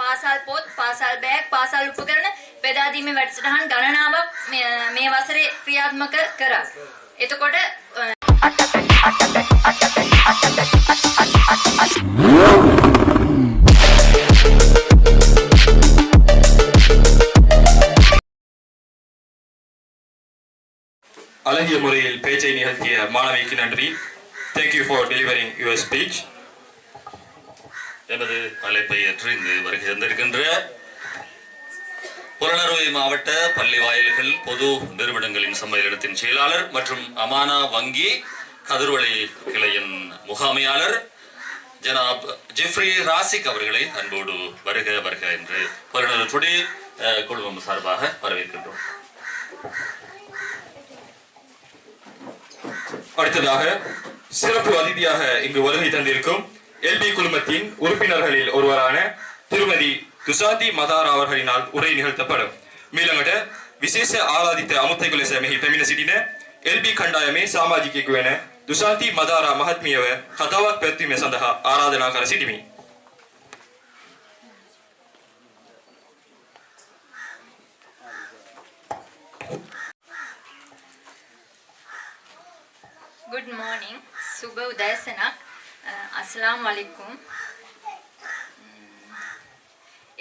පාසල් පොත්, පාසල් බෑග්, පාසල් උපකරණ බෙදා දීමේ වැඩසටහන් ගණනාවක් මේ වසරේ ක්‍රියාත්මක කරා. එතකොට அழகிய முறையில் பேச்சை நிகழ்த்திய மாணவிக்கு நன்றி. Thank you for delivering your speech. எனது அழைப்பை ஏற்று இங்கு வருகை தந்திருக்கின்ற புலனறுவை மாவட்ட பள்ளி வாயில்கள் பொது நிறுவனங்களின் சம்மேளனத்தின் செயலாளர் மற்றும் அமானா வங்கி கதிர்வளை கிளையின் முகாமையாளர் ஜனாப் ஜெஃப்ரி ராசிக் அவர்களை அன்போடு வருக வருக என்று புலனறு டுடே குழுமம் சார்பாக வரவேற்கின்றோம். அடுத்ததாக சிறப்பு அதிதியாக இங்கு வருகை தந்திருக்கும் எல்பி குழுமத்தின் உறுப்பினர்களில் ஒருவரான திருமதி துசாதி மதாரா அவர்களினால் உரை நிகழ்த்தப்படும். மீளඟට විශේෂ ආරාධිත අමුත්තෙකු ලෙස මෙහි පැමිණ සිටින එල්බි කණ්ඩායමේ සමාජිකයෙකු වෙන දුසාති මදාරා මහත්මියව කතාවක් පැවැත්වීම සඳහා ආරාධනා කර සිටිමි. Good morning. Subha Udayasanak. Assalamu alaikum.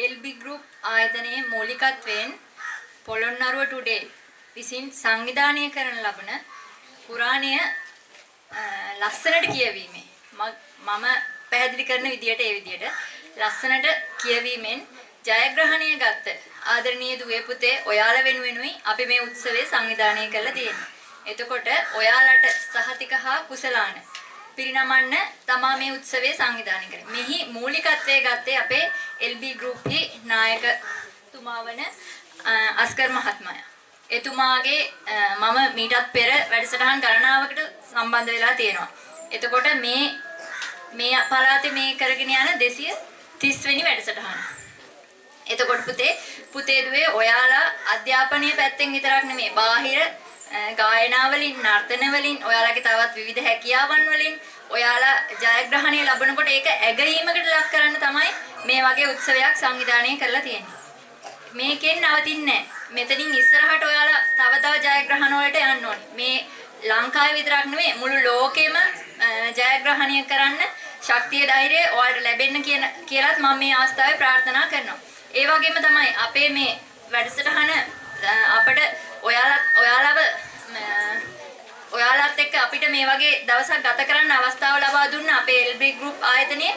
LB Group ආයතනයේ මූලිකත්වයෙන් පොළොන්නරුව ටුඩේ විසින් සංවිධානය කරන ලබන පුරාණය ලස්සනට කියවීමේ මම පැහැදිලි කරන විදියට ඒ විදියට ලස්සනට කියවීමෙන් ජයග්‍රහණය ගත්ත ආදරණීය දුවේ පුතේ ඔයාලා වෙනුවෙනුයි අපි මේ උත්සවය සංවිධානය කරලා තියෙන්නේ. එතකොට ඔයාලට සහතික හා කුසලාන පිරිනමන්න තමා මේ උත්සවය සංවිධානය කරේ. මෙහි මූලිකත්වයේ ගත්තේ අපේ LB Group ගේ නායකතුමා වන අස්කර් මහත්මයා. එතුමාගේ මම මීටත් පෙර වැඩසටහන් ගණනාවකට සම්බන්ධ වෙලා තියෙනවා. එතකොට මේ පළාතේ මේ කරගෙන යන 230 වෙනි වැඩසටහන. එතකොට පුතේ දුවේ ඔයාලා අධ්‍යාපනීය පැත්තෙන් විතරක් නෙමෙයි බාහිර ගායනා වලින් නර්තන වලින් ඔයාලගේ තවත් විවිධ හැකියාවන් වලින් ඔයාලා ජයග්‍රහණය ලබනකොට ඒක ඇගීමකට ලක් කරන්න තමයි මේ වගේ උත්සවයක් සංවිධානය කරලා තියෙන්නේ. මේකෙන් නවතින්නේ නැහැ. මෙතනින් ඉස්සරහට ඔයාලා තව ජයග්‍රහණ වලට යන්න ඕනේ. මේ ලංකාවේ විතරක් නෙමෙයි මුළු ලෝකෙම ජයග්‍රහණය කරන්න ශක්තිය ධෛර්යය ඔයාලට ලැබෙන්න කියලාත් මම මේ අවස්ථාවේ ප්‍රාර්ථනා කරනවා. ඒ වගේම තමයි අපේ මේ වැඩසටහන අපිට ඔයාලත් එක්ක අපිට මේ වගේ දවසක් ගත කරන්න අවස්ථාව ලබා දුන්න අපේ LB Group ආයතනයේ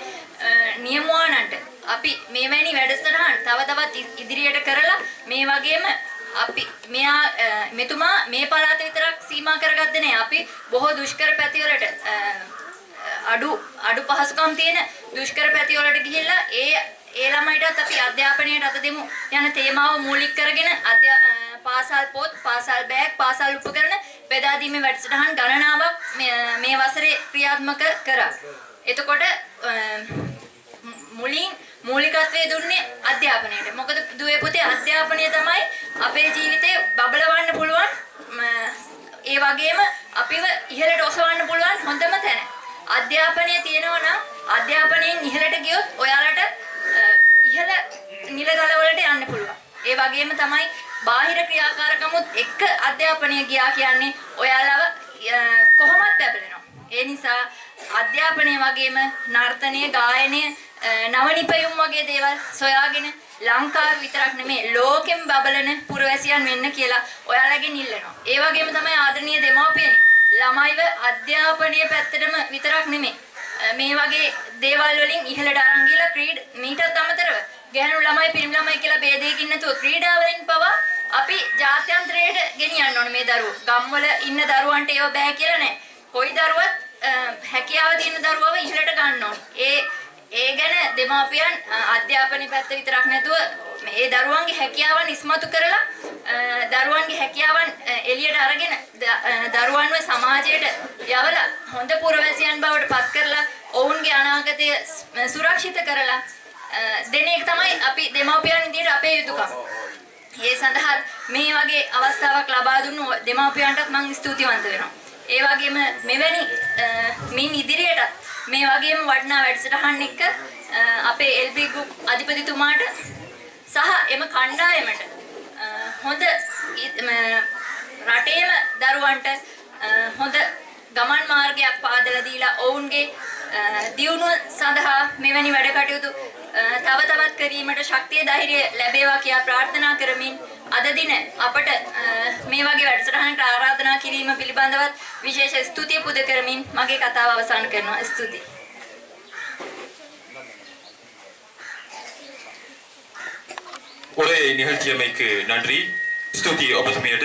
නියමුවානන්ට අපි මේවැනි වැඩසටහන් තව තවත් ඉදිරියට කරලා මේ වගේම අපි මෙතුමා මේ පළාත විතරක් සීමා කරගත්තේ නෑ. අපි බොහෝ දුෂ්කර පැතිවලට අඩු පහසුකම් තියෙන දුෂ්කර පැතිවලට ගිහිල්ලා ඒ ළමයිටත් අපි අධ්‍යාපනයට අත දෙමු යන තේමාව මූලික කරගෙන පාසල් පොත්, පාසල් බෑග්, පාසල් උපකරණ බෙදා දීමේ වැඩසටහන් ගණනාවක් මේ වසරේ ක්‍රියාත්මක කරා. එතකොට මූලිකත්වයේ දුන්නේ අධ්‍යාපනයට. මොකද දුවේ පුතේ අධ්‍යාපනය තමයි අපේ ජීවිතේ බබලවන්න පුළුවන් ඒ වගේම අපිව ඉහළට ඔසවන්න පුළුවන් හොඳම තැන. අධ්‍යාපනය තියෙනවා නම් අධ්‍යාපනයෙන් ඉහළට ගියොත් ඔයාලට ඉහළ නිලගල වලට යන්න පුළුවන්. ඒ වගේම තමයි බාහිර ක්‍රියාකාරකමුත් එක්ක අධ්‍යාපනය ගියා කියන්නේ ඔයාලව කොහොමද බබලනවා. ඒ නිසා අධ්‍යාපනය වගේම නර්තනය, ගායනය, නවනිපැයුම් වගේ දේවල් සොයාගෙන ලංකාවේ විතරක් නෙමෙයි ලෝකෙම බබලන පුරවැසියන් වෙන්න කියලා ඔයාලගෙන් ඉල්ලනවා. ඒ වගේම තමයි ආදරණීය දෙමව්පියනි ළමයිව අධ්‍යාපනීය පැත්තටම විතරක් නෙමෙයි මේ වගේ දේවල් වලින් ඉහළට අරන් ගිහලා මීටත් අමතරව ගැහැණු ළමයි පිරිමි ළමයි කියලා ભેදයකින් නැතුව ක්‍රීඩා වලින් පවා අපි ජාත්‍යන්තරයට ගෙනියන්න ඕනේ මේ දරුවෝ. ගම්වල ඉන්න දරුවන්ට ඒව බෑ කියලා නෑ. කොයි දරුවත් හැකියාව තියෙන දරුවව ඉහළට ගන්න ඕනේ. ඒ ගැන දෙමාපියන් අධ්‍යාපනයේ පැත්ත විතරක් නැතුව මේ දරුවන්ගේ හැකියාවන් ඉස්මතු කරලා දරුවන්ගේ හැකියාවන් එළියට අරගෙන දරුවන්ව සමාජයට යවලා හොඳ පුරවැසියන් බවට පත් කරලා ඔවුන්ගේ අනාගතය සුරක්ෂිත කරලා දෙන එක තමයි අපි දෙමාපියන් විදිහට අපේ යුතුයකම. ඒ සඳහා මේ වගේ අවස්ථාවක් ලබා දුන්නු දෙමාපියන්ටත් මම ස්තුතිවන්ත වෙනවා. ඒ වගේම මෙවැනි මින් ඉදිරියට මේ වගේම වටිනා වැඩසටහන් එක්ක අපේ LB group අධිපතිතුමාට සහ එම කණ්ඩායමට හොඳ රටේම දරුවන්ට හොඳ ගමන් මාර්ගයක් පාදලා දීලා ඔවුන්ගේ දියුණුව සඳහා මෙවැනි වැඩ කටයුතු තව තවත් කිරීමට ශක්තිය ධෛර්යය ලැබේවා කියා ප්‍රාර්ථනා කරමින් අද දින අපට මේ වගේ වැඩසටහනකට ආරාධනා කිරීම පිළිබඳවත් විශේෂ ස්තුතිය පුද කරමින් මගේ කතාව අවසන් කරනවා. ස්තුතියි. ஒரே நிகழ்ச்சியமைக்கு நன்றி. ஸ்துதி ஒபதுமியிட